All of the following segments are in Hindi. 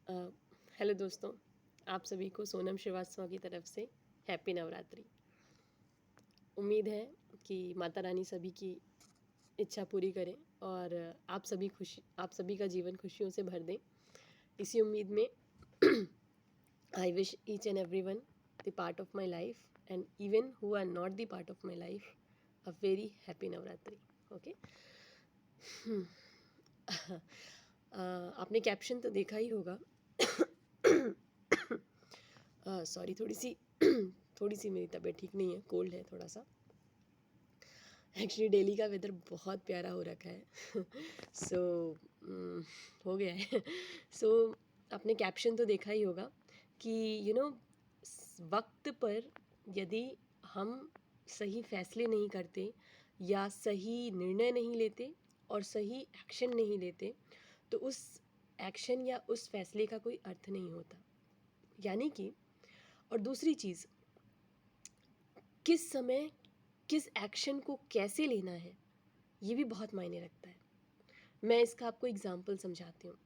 अ, हेलो दोस्तों, आप सभी को सोनम श्रीवास्तव की तरफ से हैप्पी नवरात्रि। उम्मीद है कि माता रानी सभी की इच्छा पूरी करें और आप सभी का जीवन खुशियों से भर दें। इसी उम्मीद में I wish each and every one the part of my life and even who are not the part of my life a very happy Navratri. Okay. आपने कैप्शन तो देखा ही होगा। सॉरी, थोड़ी सी मेरी तबीयत ठीक नहीं है, कोल्ड है थोड़ा सा। एक्चुअली दिल्ली का वेदर बहुत प्यारा हो रखा है। सो हो गया है। सो आपने कैप्शन तो देखा ही होगा कि वक्त पर यदि हम सही फैसले नहीं करते या सही निर्णय नहीं लेते और सही एक्शन नहीं लेते तो उस एक्शन या उस फैसले का कोई अर्थ नहीं होता। यानी कि और दूसरी चीज़, किस समय किस एक्शन को कैसे लेना है ये भी बहुत मायने रखता है। मैं इसका आपको एग्जांपल समझाती हूँ।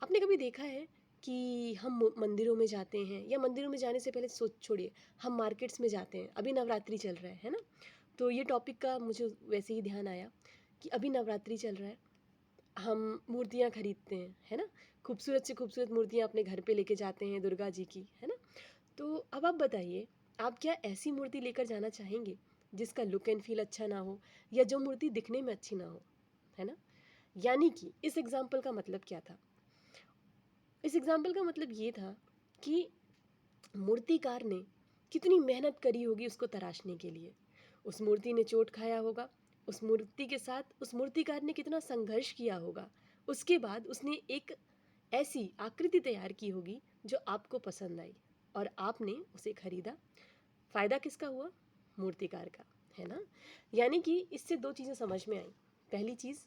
आपने कभी देखा है कि हम मंदिरों में जाते हैं या मंदिरों में जाने से पहले सोच छोड़िए, हम मार्केट्स में जाते हैं। अभी नवरात्रि चल रहा है ना, तो ये टॉपिक का मुझे वैसे ही ध्यान आया कि अभी नवरात्रि चल रहा है, हम मूर्तियाँ खरीदते हैं, है ना। खूबसूरत से खूबसूरत मूर्तियाँ अपने घर पे लेके जाते हैं दुर्गा जी की, है ना। तो अब आप बताइए, आप क्या ऐसी मूर्ति लेकर जाना चाहेंगे जिसका लुक एंड फील अच्छा ना हो या जो मूर्ति दिखने में अच्छी ना हो, है ना। यानी कि इस एग्जाम्पल का मतलब क्या था? इस एग्जाम्पल का मतलब ये था कि मूर्तिकार ने कितनी मेहनत करी होगी उसको तराशने के लिए। उस मूर्ति ने चोट खाया होगा, उस मूर्ति के साथ उस मूर्तिकार ने कितना संघर्ष किया होगा। उसके बाद उसने एक ऐसी आकृति तैयार की होगी जो आपको पसंद आई और आपने उसे खरीदा। फ़ायदा किसका हुआ? मूर्तिकार का, है ना। यानी कि इससे दो चीज़ें समझ में आई। पहली चीज़,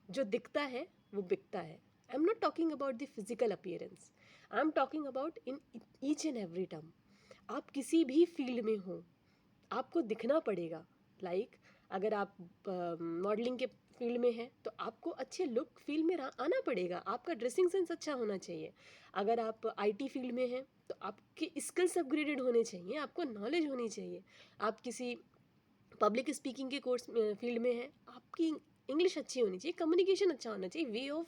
जो दिखता है वो बिकता है। I am not talking about the physical appearance, I am talking about in each and every term. आप किसी भी फील्ड में हो, आपको दिखना पड़ेगा। अगर आप मॉडलिंग के फील्ड में हैं तो आपको अच्छे लुक फील्ड में आना पड़ेगा, आपका ड्रेसिंग सेंस अच्छा होना चाहिए। अगर आप आईटी फील्ड में हैं तो आपके स्किल्स अपग्रेडेड होने चाहिए, आपको नॉलेज होनी चाहिए। आप किसी पब्लिक स्पीकिंग के कोर्स फील्ड में है, आपकी इंग्लिश अच्छी होनी चाहिए, कम्युनिकेशन अच्छा होना चाहिए, way of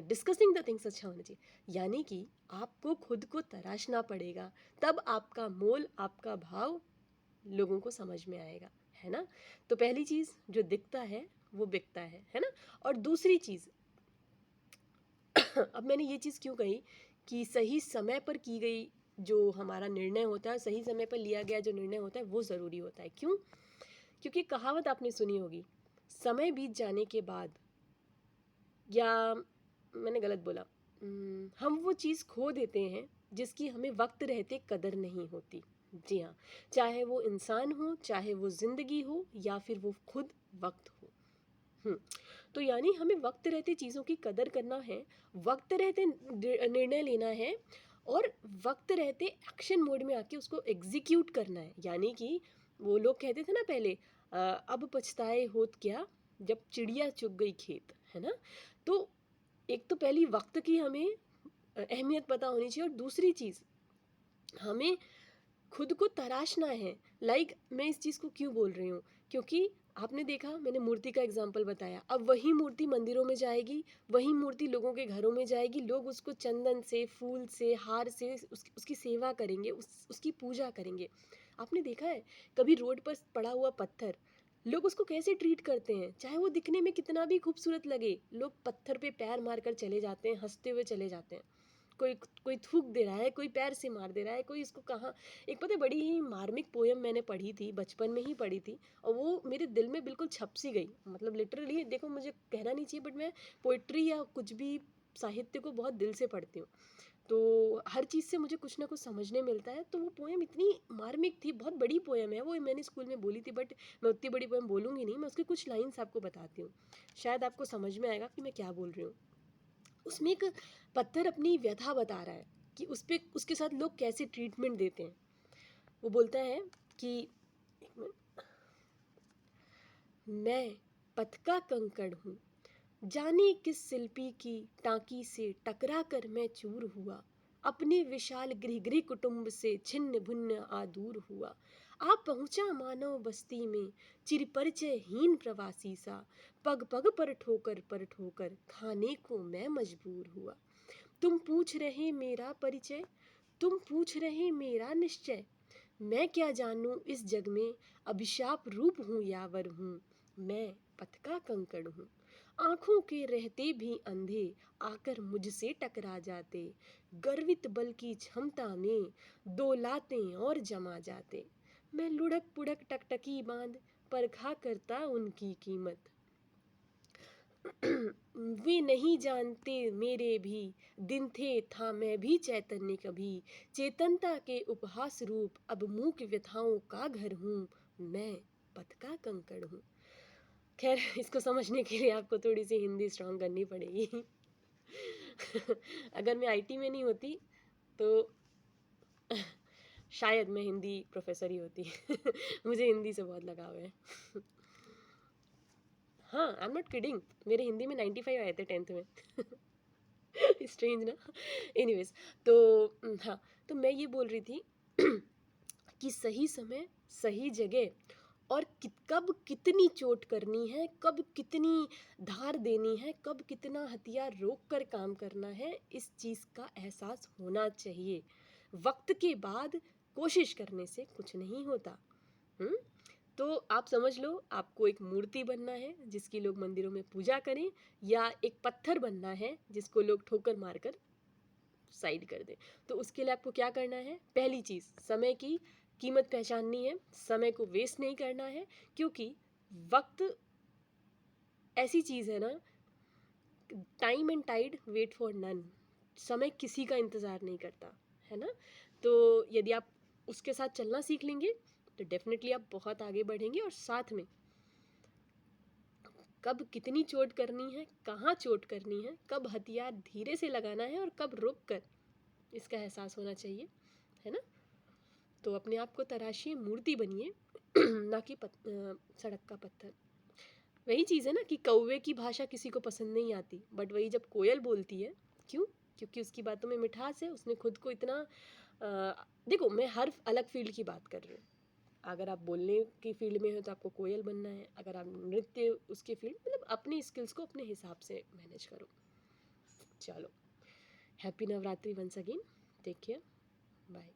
discussing the things अच्छा होना चाहिए। यानी कि आपको खुद को तराशना पड़ेगा, तब आपका मोल, आपका भाव लोगों को समझ में आएगा, है ना। तो पहली चीज़, जो दिखता है वो बिकता है ना। और दूसरी चीज़, अब मैंने ये चीज़ क्यों कही कि सही समय पर की गई जो हमारा निर्णय होता है, सही समय पर लिया गया जो निर्णय होता है वो ज़रूरी होता है। क्यों? क्योंकि कहावत आपने सुनी होगी, समय बीत जाने के बाद, या मैंने गलत बोला, हम वो चीज़ खो देते हैं जिसकी हमें वक्त रहते कदर नहीं होती। जी हाँ, चाहे वो इंसान हो, चाहे वो ज़िंदगी हो, या फिर वो खुद वक्त हो। तो यानी हमें वक्त रहते चीज़ों की कदर करना है, वक्त रहते निर्णय लेना है और वक्त रहते एक्शन मोड में आके उसको एग्जीक्यूट करना है। यानी कि वो लोग कहते थे ना पहले, अब पछताए होत क्या जब चिड़िया चुग गई खेत, है ना। तो एक तो पहली वक्त की हमें अहमियत पता होनी चाहिए, और दूसरी चीज़, हमें खुद को तराशना है। मैं इस चीज़ को क्यों बोल रही हूँ, क्योंकि आपने देखा, मैंने मूर्ति का एग्जाम्पल बताया, अब वही मूर्ति मंदिरों में जाएगी, वही मूर्ति लोगों के घरों में जाएगी, लोग उसको चंदन से, फूल से, हार से उसकी सेवा करेंगे, उसकी पूजा करेंगे। आपने देखा है कभी रोड पर पड़ा हुआ पत्थर, लोग उसको कैसे ट्रीट करते हैं? चाहे वो दिखने में कितना भी खूबसूरत लगे, लोग पत्थर पे पैर मार कर चले जाते हैं, हंसते हुए चले जाते हैं। कोई कोई थूक दे रहा है, कोई पैर से मार दे रहा है, कोई इसको कहाँ। एक पता है, बड़ी ही मार्मिक पोयम मैंने पढ़ी थी, बचपन में ही पढ़ी थी, और वो मेरे दिल में बिल्कुल छप सी गई। मतलब लिटरली, देखो मुझे कहना नहीं चाहिए, बट मैं पोइट्री या कुछ भी साहित्य को बहुत दिल से पढ़ती हूँ, तो हर चीज़ से मुझे कुछ ना कुछ समझने मिलता है। तो वो पोयम इतनी मार्मिक थी, बहुत बड़ी पोयम है वो, मैंने स्कूल में बोली थी, बट मैं उतनी बड़ी पोयम बोलूँगी नहीं, मैं उसके कुछ लाइन्स आपको बताती हूँ, शायद आपको समझ में आएगा कि मैं क्या बोल रही हूँ। उसमें एक पत्थर अपनी व्यथा बता रहा है कि उस पे उसके साथ लोग कैसे ट्रीटमेंट देते हैं। वो बोलता है कि, एक मिनट, मैं पथ का कंकड़ हूँ जाने किस शिल्पी की टांकी से टकरा कर मैं चूर हुआ, अपने विशाल गृह गृह कुटुंब से छिन्न भिन्न आ दूर हुआ। आ पहुंचा मानव बस्ती में चिरपरिचय हीन प्रवासी सा, पग पग पर ठोकर खाने को मैं मजबूर हुआ। तुम पूछ रहे मेरा परिचय, तुम पूछ रहे मेरा निश्चय, मैं क्या जानूं इस जग में, अभिशाप रूप हूँ यावर हूँ, मैं पथ का कंकड़ हूँ। आंखों के रहते भी अंधे आकर मुझसे टकरा जाते, गर्वित बल की क्षमता में दो लातें और जमा जाते। मैं लुढ़क पुढ़क टकटकी बांध परखा करता उनकी कीमत। वे नहीं जानते मेरे भी दिन थे, था मैं भी चैतन्य कभी, चेतनता के उपहास रूप अब मूक व्यथाओं का घर हूँ, मैं पथ का कंकड़ हूँ। खैर, इसको समझने के लिए आपको थोड़ी सी हिंदी स्ट्रांग करनी पड़ेगी। अगर मैं आईटी में नहीं होती तो शायद मैं हिंदी प्रोफेसर ही होती। मुझे हिंदी से बहुत लगाव है। हाँ, आई एम नॉट किडिंग, मेरे हिंदी में 95 आए थे 10th में। स्ट्रेंज ना। एनीवेज, तो हाँ, तो मैं ये बोल रही थी कि सही समय सही जगह और कब कितनी चोट करनी है, कब कितनी धार देनी है, कब कितना हथियार रोक कर काम करना है, इस चीज़ का एहसास होना चाहिए। वक्त के बाद कोशिश करने से कुछ नहीं होता। तो आप समझ लो, आपको एक मूर्ति बनना है जिसकी लोग मंदिरों में पूजा करें, या एक पत्थर बनना है जिसको लोग ठोकर मारकर साइड कर दें। तो उसके लिए आपको क्या करना है? पहली चीज़, समय की कीमत पहचाननी है, समय को वेस्ट नहीं करना है, क्योंकि वक्त ऐसी चीज़ है ना, time and tide wait for none. समय किसी का इंतज़ार नहीं करता है ना। तो यदि आप उसके साथ चलना सीख लेंगे तो डेफिनेटली आप बहुत आगे बढ़ेंगे, और साथ में कब कितनी चोट करनी है, कहाँ चोट करनी है, कब हथियार धीरे से लगाना है और कब रुक कर, इसका एहसास होना चाहिए, है ना। तो अपने आप को तराशिए, मूर्ति बनिए, ना कि सड़क का पत्थर। वही चीज़ है ना कि कौवे की भाषा किसी को पसंद नहीं आती, बट वही जब कोयल बोलती है, क्यों? क्योंकि उसकी बातों में मिठास है, उसने खुद को इतना देखो, मैं हर अलग फील्ड की बात कर रही हूँ। अगर आप बोलने की फील्ड में हो तो आपको कोयल बनना है, अगर आप नृत्य उसके फील्ड, मतलब अपनी स्किल्स को अपने हिसाब से मैनेज करो। चलो, happy Navratri once again, take care, bye.